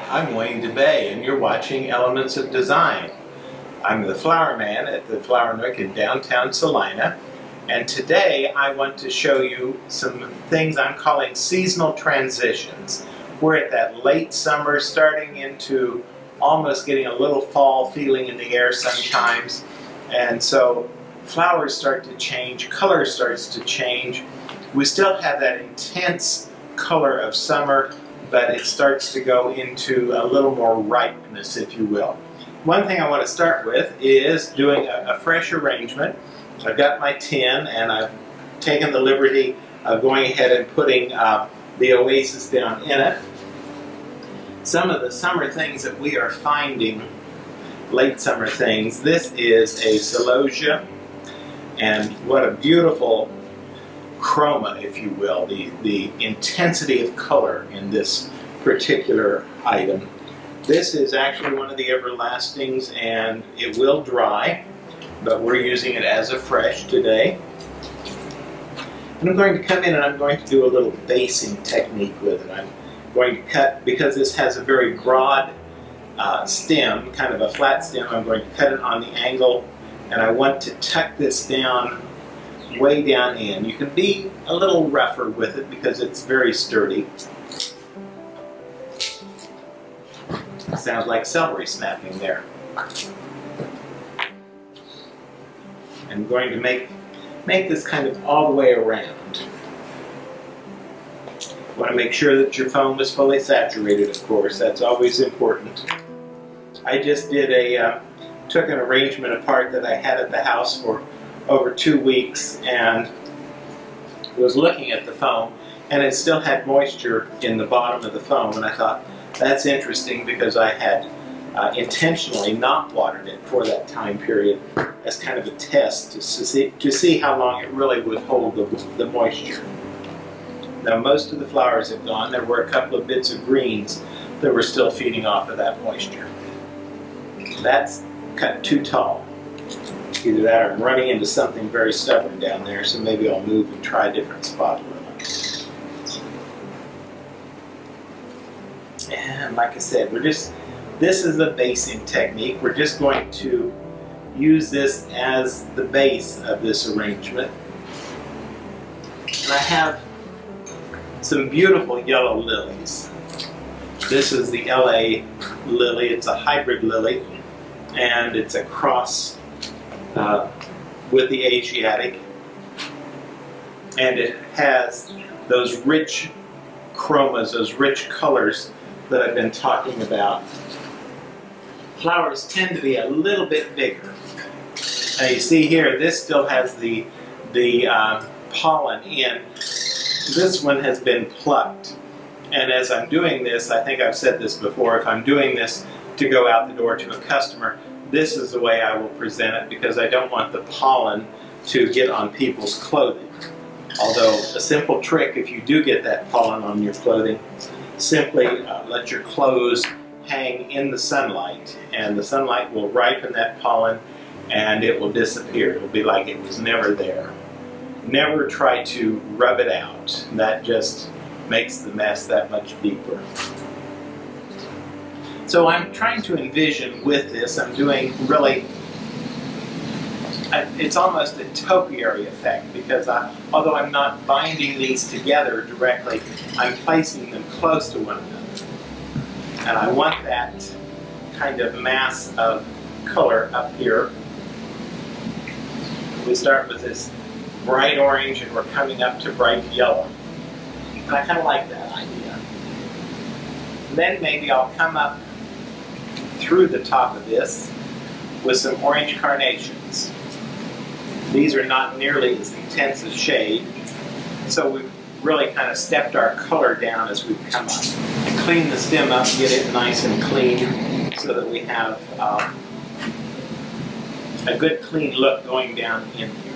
I'm DeBey, and you're watching Elements of Design. I'm the flower man at the Flower Nook in downtown Salina, and today I want to show you some things I'm calling seasonal transitions. We're at that late summer, starting into almost getting a little fall feeling in the air sometimes, and so flowers start to change, color starts to change. We still have that intense color of summer, but it starts to go into a little more ripeness, if you will. One thing I want to start with is doing a fresh arrangement. I've got my tin, and I've taken the liberty of going ahead and putting the oasis down in it. Some of the summer things that we are finding, late summer things, this is a celosia, and what a beautiful chroma, if you will, the intensity of color in this particular item. This is actually one of the everlastings, and it will dry, but we're using it as a fresh today. And I'm going to come in and I'm going to do a little basing technique with it. I'm going to cut, because this has a very broad stem, kind of a flat stem, I'm going to cut it on the angle, and I want to tuck this down way down in. You can be a little rougher with it because it's very sturdy. Sounds like celery snapping there. I'm going to make this kind of all the way around. You want to make sure that your foam is fully saturated, of course. That's always important. I just did took an arrangement apart that I had at the house for over 2 weeks, and was looking at the foam, and it still had moisture in the bottom of the foam, and I thought, that's interesting, because I had intentionally not watered it for that time period as kind of a test to see how long it really would hold the moisture. Now, most of the flowers have gone. There were a couple of bits of greens that were still feeding off of that moisture. That's cut too tall. Either that or I'm running into something very stubborn down there, so maybe I'll move and try a different spot with it. And like I said, this is the basing technique. We're just going to use this as the base of this arrangement. And I have some beautiful yellow lilies. This is the LA lily. It's a hybrid lily, and it's a cross with the Asiatic, and it has those rich chromas, those rich colors that I've been talking about. Flowers tend to be a little bit bigger. Now you see here, this still has the pollen in. This one has been plucked, and as I'm doing this, I think I've said this before, if I'm doing this to go out the door to a customer, this is the way I will present it, because I don't want the pollen to get on people's clothing. Although a simple trick, if you do get that pollen on your clothing, simply let your clothes hang in the sunlight, and the sunlight will ripen that pollen and it will disappear. It will be like it was never there. Never try to rub it out. That just makes the mess that much deeper. So I'm trying to envision with this, I'm doing really, it's almost a topiary effect, because although I'm not binding these together directly, I'm placing them close to one another. And I want that kind of mass of color up here. We start with this bright orange, and we're coming up to bright yellow. And I kind of like that idea. Then maybe I'll come up through the top of this with some orange carnations. These are not nearly as intense a shade, so we've really kind of stepped our color down as we've come up. And clean the stem up, get it nice and clean, so that we have a good clean look going down in here.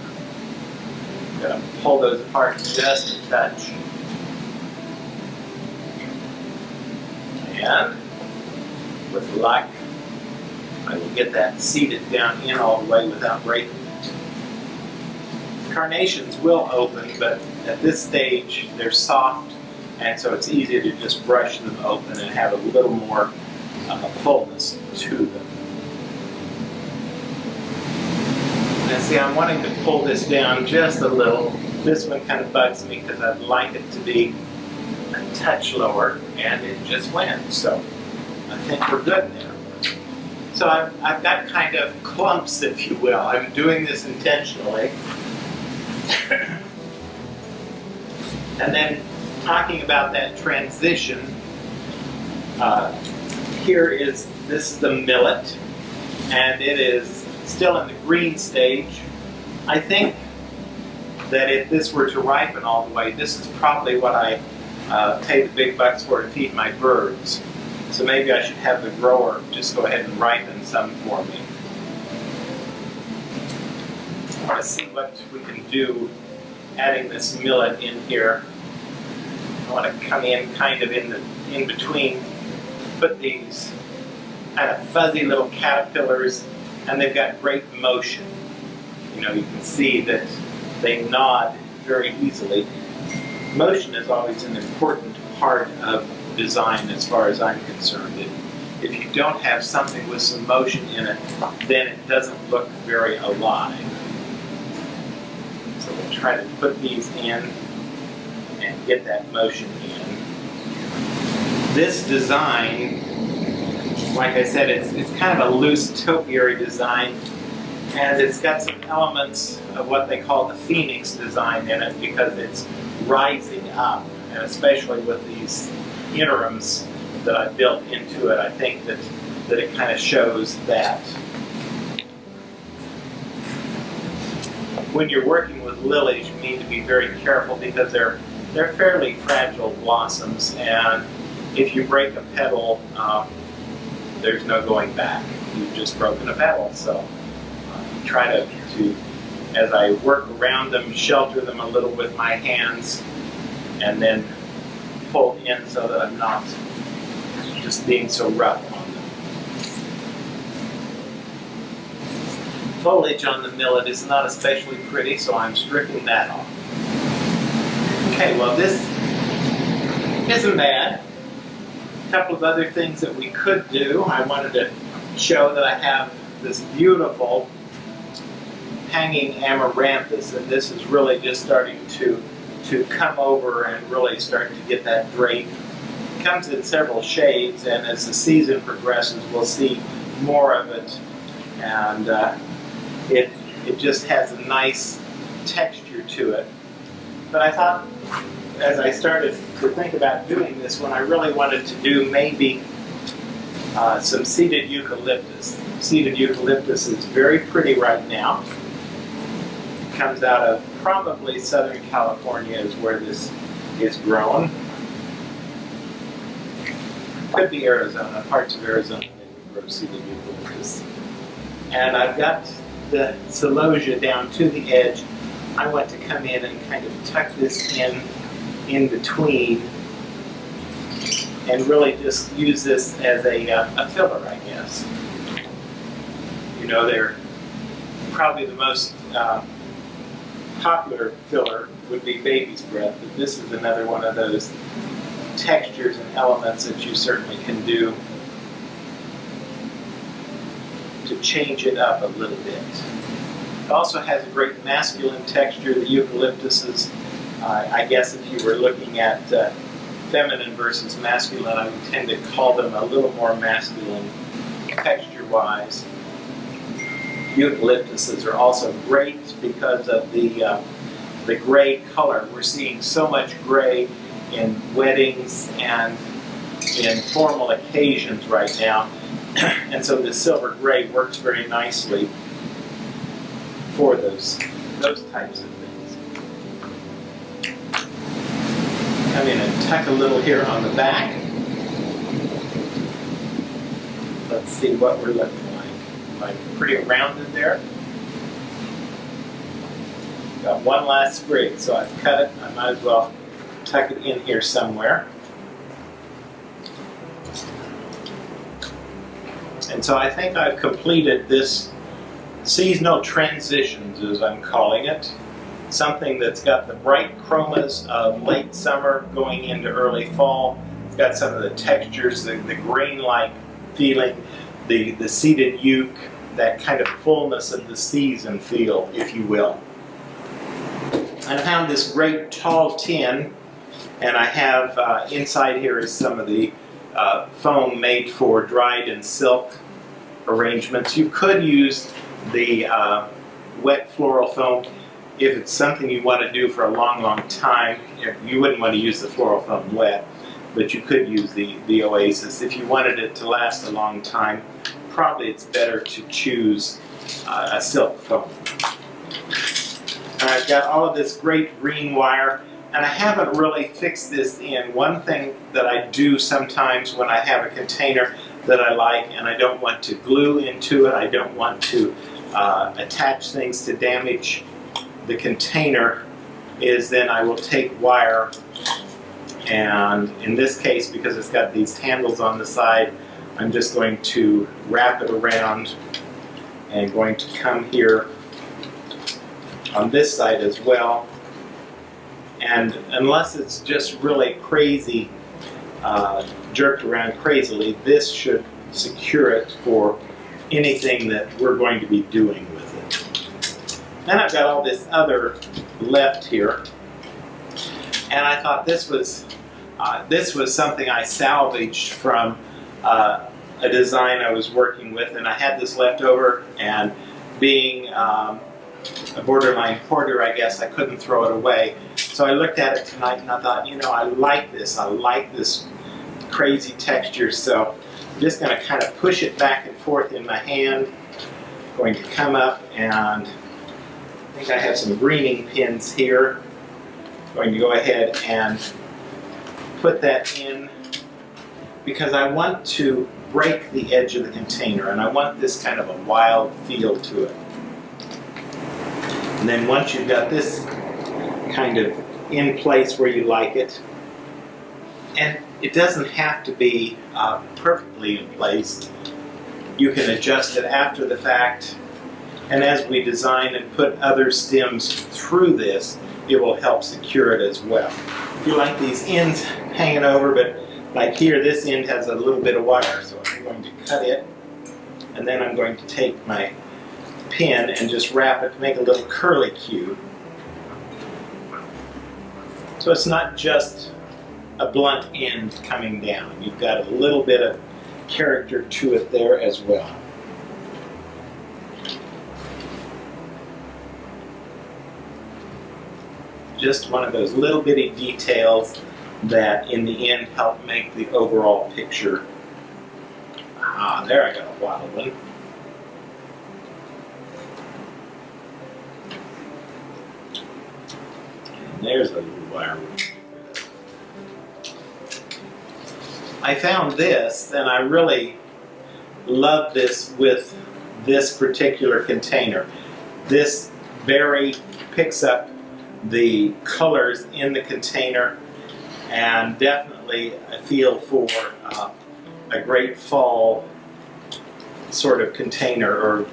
I'm going to pull those apart just a touch. And with luck, I will get that seated down in all the way without breaking it. Carnations will open, but at this stage they're soft and so it's easy to just brush them open and have a little more fullness to them. And see, I'm wanting to pull this down just a little. This one kind of bugs me because I'd like it to be a touch lower, and it just went. So I think we're good there. So I've got kind of clumps, if you will. I'm doing this intentionally. And then talking about that transition, this is the millet, and it is still in the green stage. I think that if this were to ripen all the way, this is probably what I pay the big bucks for to feed my birds. So maybe I should have the grower just go ahead and ripen some for me. I want to see what we can do adding this millet in here. I want to come in kind of in between, put these kind of fuzzy little caterpillars, and they've got great motion. You know, you can see that they nod very easily. Motion is always an important part of design as far as I'm concerned. If you don't have something with some motion in it, then it doesn't look very alive. So we'll try to put these in and get that motion in. This design, like I said, it's kind of a loose topiary design, and it's got some elements of what they call the phoenix design in it because it's rising up, and especially with these interims that I built into it, I think that it kind of shows that. When you're working with lilies, you need to be very careful because they're fairly fragile blossoms, and if you break a petal, there's no going back. You've just broken a petal. So try to, as I work around them, shelter them a little with my hands, and then pull in so that I'm not just being so rough on them. Foliage on the millet is not especially pretty, so I'm stripping that off. Okay, well, this isn't bad. A couple of other things that we could do. I wanted to show that I have this beautiful hanging amaranthus, and this is really just starting to come over and really start to get that drape. It comes in several shades, and as the season progresses, we'll see more of it, and it just has a nice texture to it. But I thought, as I started to think about doing this one, I really wanted to do maybe some seeded eucalyptus. Seeded eucalyptus is very pretty right now. It comes out of probably Southern California is where this is grown. Could be Arizona, parts of Arizona they would grow seeded eucalyptus. And I've got the celosia down to the edge. I want to come in and kind of tuck this in between and really just use this as a filler, I guess. You know, they're probably the most popular filler would be baby's breath, but this is another one of those textures and elements that you certainly can do to change it up a little bit. It also has a great masculine texture. The eucalyptuses, I guess if you were looking at feminine versus masculine, I would tend to call them a little more masculine texture-wise. Eucalyptuses are also great because of the gray color. We're seeing so much gray in weddings and in formal occasions right now, and so the silver gray works very nicely for those types of things. Come in and tuck a little here on the back. Let's see what we're looking like. Pretty rounded there. Got one last sprig, so I've cut it. I might as well tuck it in here somewhere. And so I think I've completed this seasonal transitions, as I'm calling it. something that's got the bright chromas of late summer going into early fall. It's got some of the textures, the grain-like feeling, the seeded uke, that kind of fullness of the season feel, if you will. I found this great tall tin, and I have inside here is some of the foam made for dried and silk arrangements. You could use the wet floral foam if it's something you want to do for a long time. You wouldn't want to use the floral foam wet, but you could use the Oasis. If you wanted it to last a long time, probably it's better to choose a silk foam. And I've got all of this great green wire, and I haven't really fixed this in. One thing that I do sometimes when I have a container that I like and I don't want to glue into it, I don't want to attach things to damage the container, is then I will take wire, and in this case, because it's got these handles on the side, I'm just going to wrap it around and going to come here on this side as well. And unless it's just really crazy, jerked around crazily, this should secure it for anything that we're going to be doing with it. Then I've got all this other left here, and I thought this was something I salvaged from a design I was working with, and I had this left over, and being a borderline hoarder, I guess, I couldn't throw it away. So I looked at it tonight and I thought, you know, I like this crazy texture, so I'm just going to kind of push it back and forth in my hand. I'm going to come up, and I think I have some greening pins here. I'm going to go ahead and put that in because I want to break the edge of the container, and I want this kind of a wild feel to it. And then once you've got this kind of in place where you like it, and it doesn't have to be perfectly in place, you can adjust it after the fact, and as we design and put other stems through this, it will help secure it as well. If you like these ends hanging over, but like here, this end has a little bit of wire, so I'm going to cut it, and then I'm going to take my pin and just wrap it to make a little curly cue. So it's not just a blunt end coming down. You've got a little bit of character to it there as well. Just one of those little bitty details that in the end help make the overall picture. Ah, there I got a wild one. And there's a little wire. I found this, and I really love this with this particular container. This berry picks up the colors in the container, and definitely a feel for a great fall sort of container, or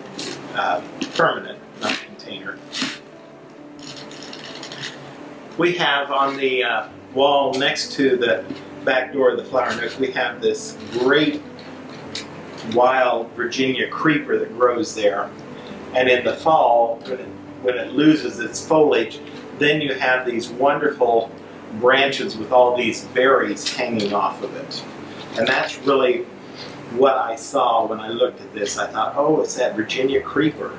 permanent, not container. We have on the wall next to the back door of the flower nook, we have this great wild Virginia creeper that grows there. And in the fall, when it loses its foliage, then you have these wonderful branches with all these berries hanging off of it. And that's really what I saw when I looked at this. I thought, oh, it's that Virginia creeper.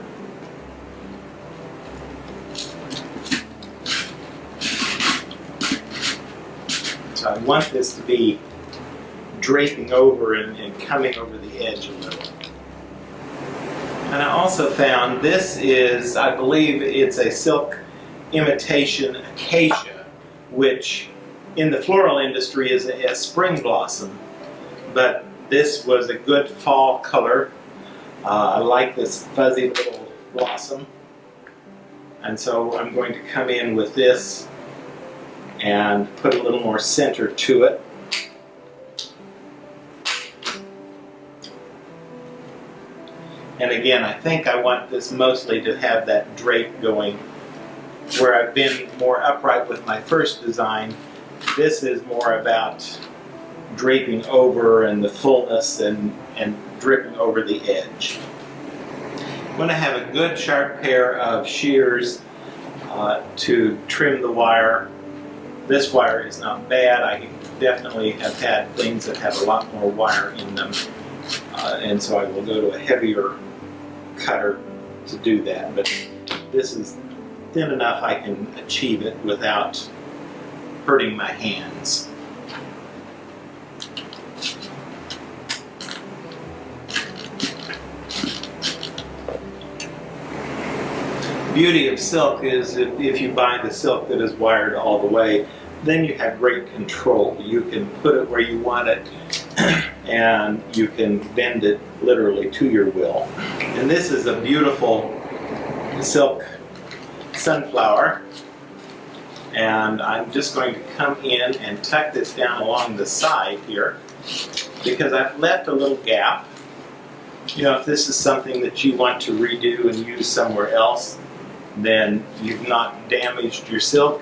So I want this to be draping over and coming over the edge a little. And I also found this is, I believe it's a silk imitation acacia, which in the floral industry is a spring blossom. But this was a good fall color. I like this fuzzy little blossom. And so I'm going to come in with this and put a little more center to it. And again, I think I want this mostly to have that drape going where I've been more upright with my first design. This is more about draping over and the fullness and dripping over the edge. I'm going to have a good sharp pair of shears to trim the wire. This wire is not bad. I definitely have had things that have a lot more wire in them, and so I will go to a heavier cutter to do that. But this is thin enough I can achieve it without hurting my hands. Beauty of silk is if you buy the silk that is wired all the way, then you have great control. You can put it where you want it and you can bend it literally to your will. And this is a beautiful silk sunflower, and I'm just going to come in and tuck this down along the side here because I've left a little gap. You know, if this is something that you want to redo and use somewhere else, then you've not damaged your silk.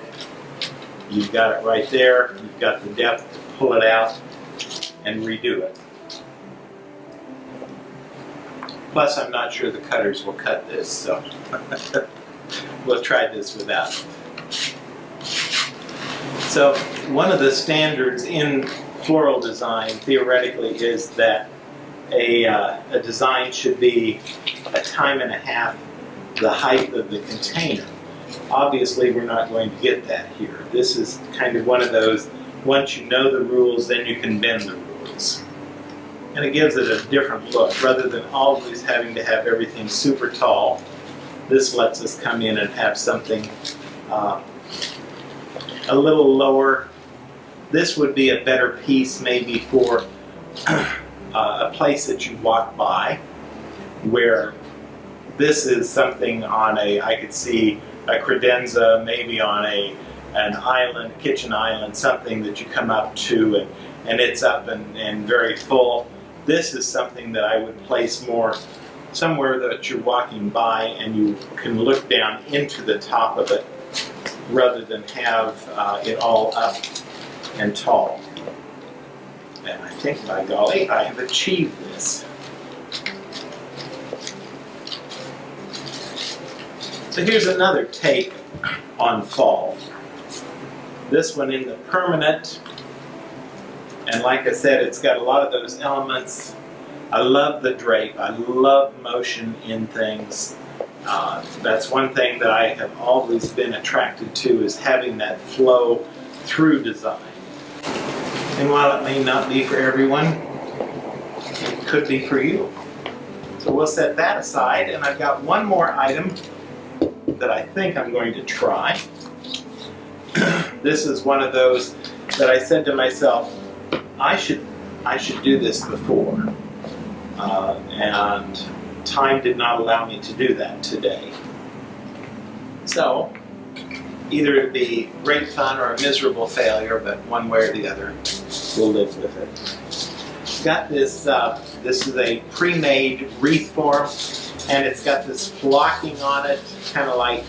You've got it right there. You've got the depth to pull it out and redo it. Plus, I'm not sure the cutters will cut this, so we'll try this without it. So, one of the standards in floral design, theoretically, is that a design should be a time and a half the height of the container. Obviously, we're not going to get that here. This is kind of one of those, once you know the rules, then you can bend the rules. And it gives it a different look. Rather than always having to have everything super tall, this lets us come in and have something a little lower. This would be a better piece maybe for a place that you walk by, where this is something on I could see a credenza, maybe on an island, kitchen island, something that you come up to and it's up and very full. This is something that I would place more somewhere that you're walking by and you can look down into the top of it rather than have it all up and tall. And I think, by golly, I have achieved this. So here's another take on fall. This one in the permanent, and like I said, it's got a lot of those elements. I love the drape. I love motion in things. That's one thing that I have always been attracted to, is having that flow through design. And while it may not be for everyone, it could be for you. So we'll set that aside, and I've got one more item that I think I'm going to try. This is one of those that I said to myself, I should do this before, and time did not allow me to do that today. So either it'd be great fun or a miserable failure, but one way or the other, we'll live with it. Got this. This is a pre-made wreath form, and it's got this flocking on it, kind of like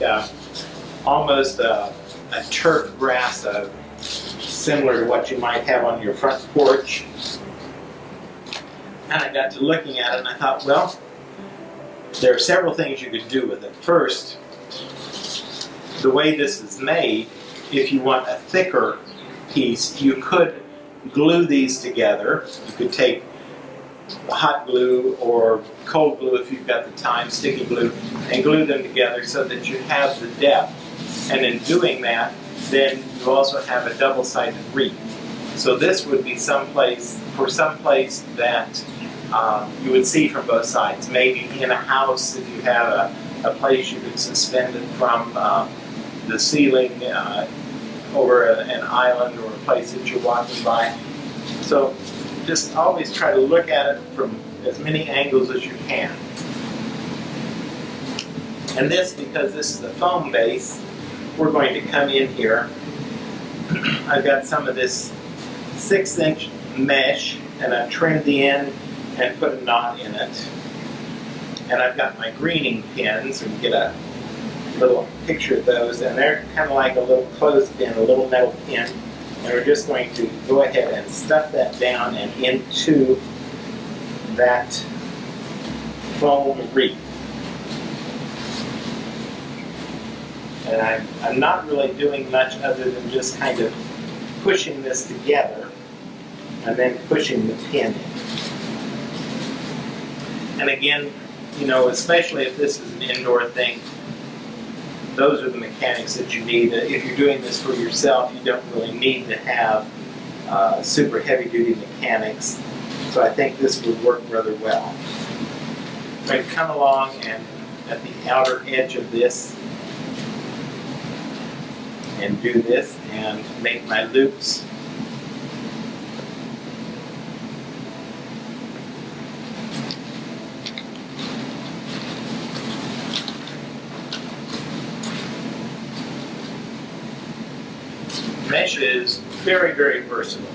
almost a turf grass, similar to what you might have on your front porch. And I got to looking at it and I thought, well, there are several things you could do with it. First, the way this is made, if you want a thicker piece, you could glue these together. You could take hot glue or cold glue if you've got the time, sticky glue, and glue them together so that you have the depth. And in doing that, then you also have a double-sided wreath. So this would be someplace that you would see from both sides. Maybe in a house, if you have a place you could suspend it from the ceiling over an island or a place that you're walking by. So just always try to look at it from as many angles as you can. And this, because this is a foam base, we're going to come in here. I've got some of this 6-inch mesh, and I've trimmed the end and put a knot in it. And I've got my greening pins, and get a little picture of those, and they're kind of like a little clothespin, a little metal pin, and we're just going to go ahead and stuff that down and into that foam wreath. And I'm not really doing much other than just kind of pushing this together and then pushing the pin in. And again, you know, especially if this is an indoor thing, those are the mechanics that you need. If you're doing this for yourself, you don't really need to have super heavy-duty mechanics. So I think this would work rather well. So I come along and at the outer edge of this and do this and make my loops. Mesh is very, very versatile.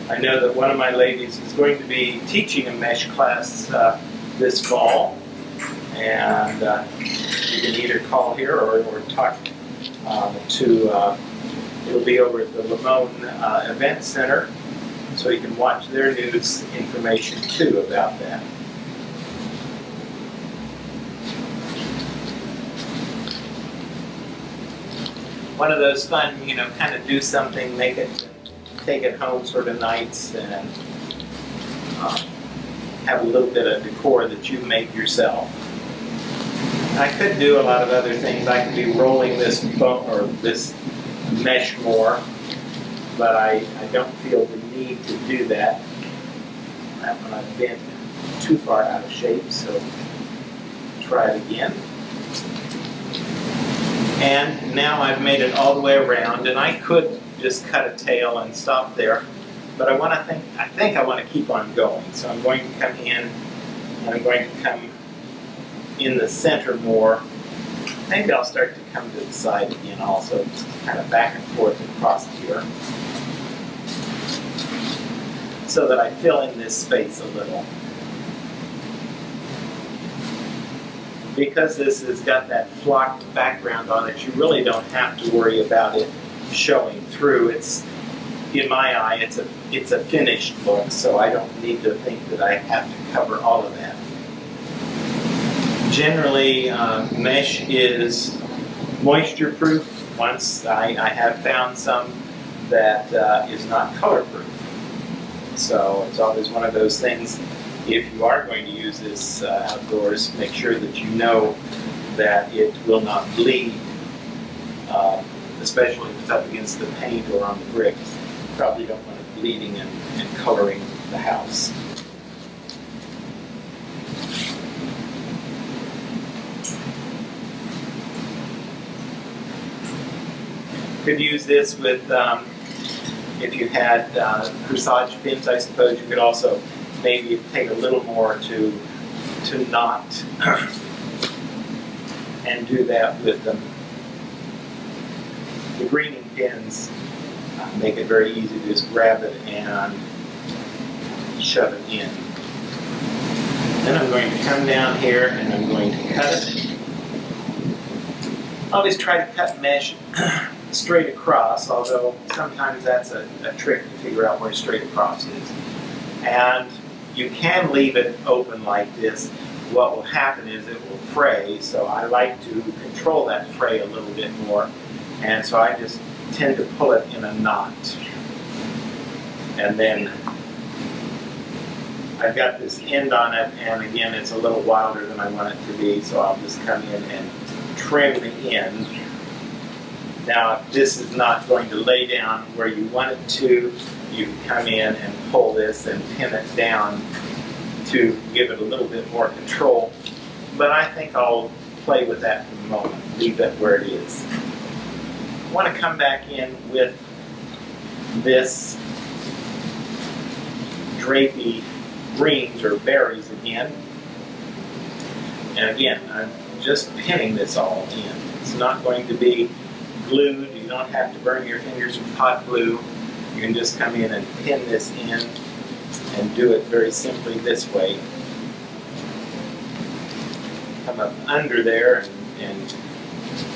I know that one of my ladies is going to be teaching a mesh class this fall, and you can either call here or talk to, it'll be over at the Limon Event Center, so you can watch their news information too about that. One of those fun, you know, kind of do something, make it, take it home sort of nights, and have a little bit of decor that you make yourself. I could do a lot of other things. I could be rolling this foam or this mesh more, but I don't feel the need to do that. That one I've been too far out of shape, so try it again. And now I've made it all the way around, and I could just cut a tail and stop there, but I think I want to keep on going. So I'm going to come in, and I'm going to come in the center more. Maybe I'll start to come to the side again also, kind of back and forth across here, so that I fill in this space a little. Because this has got that flocked background on it, you really don't have to worry about it showing through. It's, in my eye, it's a finished look, so I don't need to think that I have to cover all of that. Generally, mesh is moisture proof. Once I have found some that is not color proof. So it's always one of those things. If you are going to use this outdoors, make sure that you know that it will not bleed, especially if it's up against the paint or on the bricks. You probably don't want it bleeding and coloring the house. Could use this with, if you had corsage pins, I suppose you could also maybe take a little more to knot and do that with them. The greening pins make it very easy to just grab it and shove it in. Then I'm going to come down here and I'm going to cut it. I always try to cut mesh straight across, although sometimes that's a trick to figure out where straight across is. And you can leave it open like this. What will happen is it will fray, so I like to control that fray a little bit more. And so I just tend to pull it in a knot. And then I've got this end on it, and again, it's a little wilder than I want it to be, so I'll just come in and trim the end. Now, if this is not going to lay down where you want it to, you can come in and pull this and pin it down to give it a little bit more control. But I think I'll play with that for the moment, leave that where it is. I want to come back in with this drapey greens or berries again. And again, I'm just pinning this all in. It's not going to be glued. You don't have to burn your fingers with hot glue. You can just come in and pin this in and do it very simply this way. Come up under there and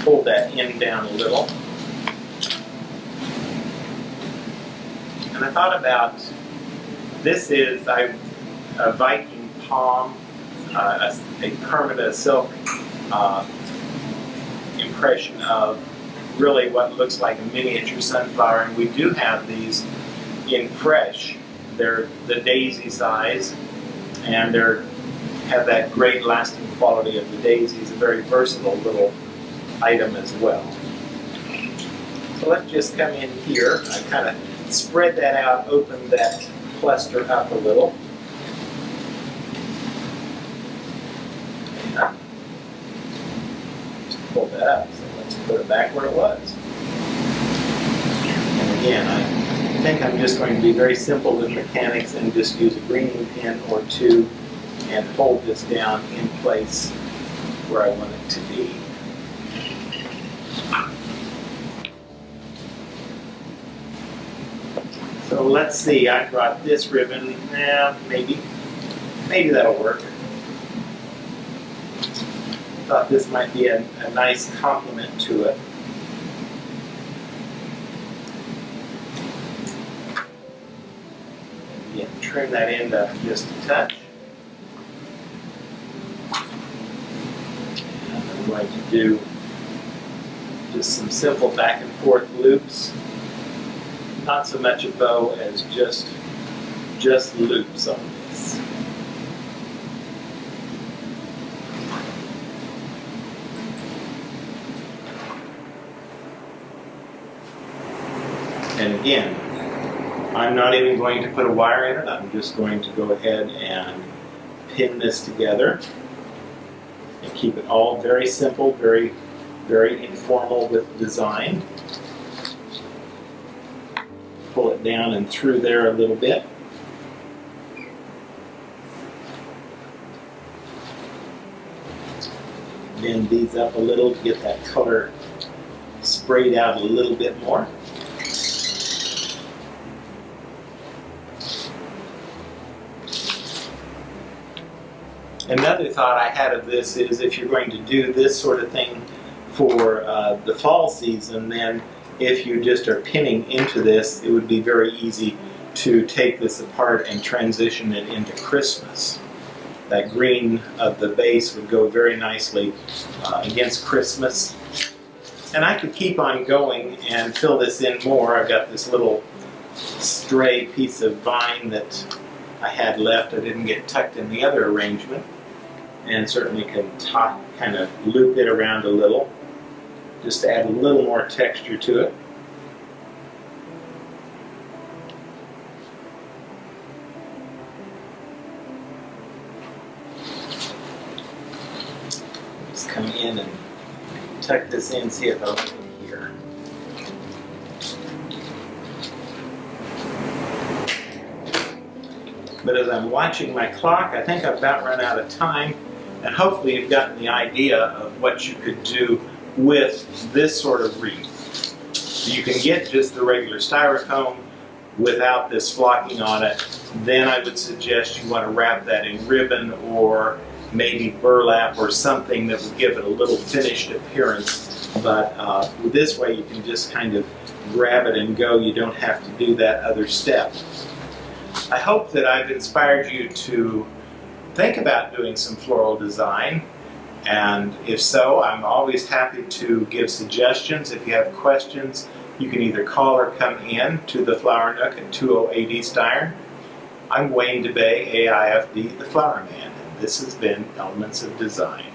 pull that end down a little. And I thought about, this is a Viking palm, a permanent silk impression of really what looks like a miniature sunflower, and we do have these in fresh. They're the daisy size, and they have that great lasting quality of the daisies, a very versatile little item as well. So let's just come in here. I kind of spread that out, open that cluster up a little. Just pull that up. So let's put it back where it was. And again, I think I'm just going to be very simple with mechanics and just use a greening pin or two and hold this down in place where I want it to be. So let's see, I brought this ribbon, maybe that'll work. Thought this might be a nice complement to it. Again, trim that end up just a touch. And I'm going to do just some simple back and forth loops. Not so much a bow as just loops on this. And again, I'm not even going to put a wire in it. I'm just going to go ahead and pin this together and keep it all very simple, very, very informal with design. Pull it down and through there a little bit. Bend these up a little to get that color sprayed out a little bit more. Another thought I had of this is if you're going to do this sort of thing for the fall season, then if you just are pinning into this, it would be very easy to take this apart and transition it into Christmas. That green of the base would go very nicely against Christmas. And I could keep on going and fill this in more. I've got this little stray piece of vine that I had left. I didn't get tucked in the other arrangement. And certainly can kind of loop it around a little, just to add a little more texture to it. Just come in and tuck this in, see if I'll get in here. But as I'm watching my clock, I think I've about run out of time, and hopefully you've gotten the idea of what you could do with this sort of wreath. You can get just the regular styrofoam without this flocking on it. Then I would suggest you want to wrap that in ribbon or maybe burlap or something that would give it a little finished appearance. But this way you can just kind of grab it and go. You don't have to do that other step. I hope that I've inspired you to think about doing some floral design. And if so, I'm always happy to give suggestions. If you have questions, you can either call or come in to the Flower Nook at 208 East Iron. I'm Wayne DeBey, AIFD, the Flower Man, and this has been Elements of Design.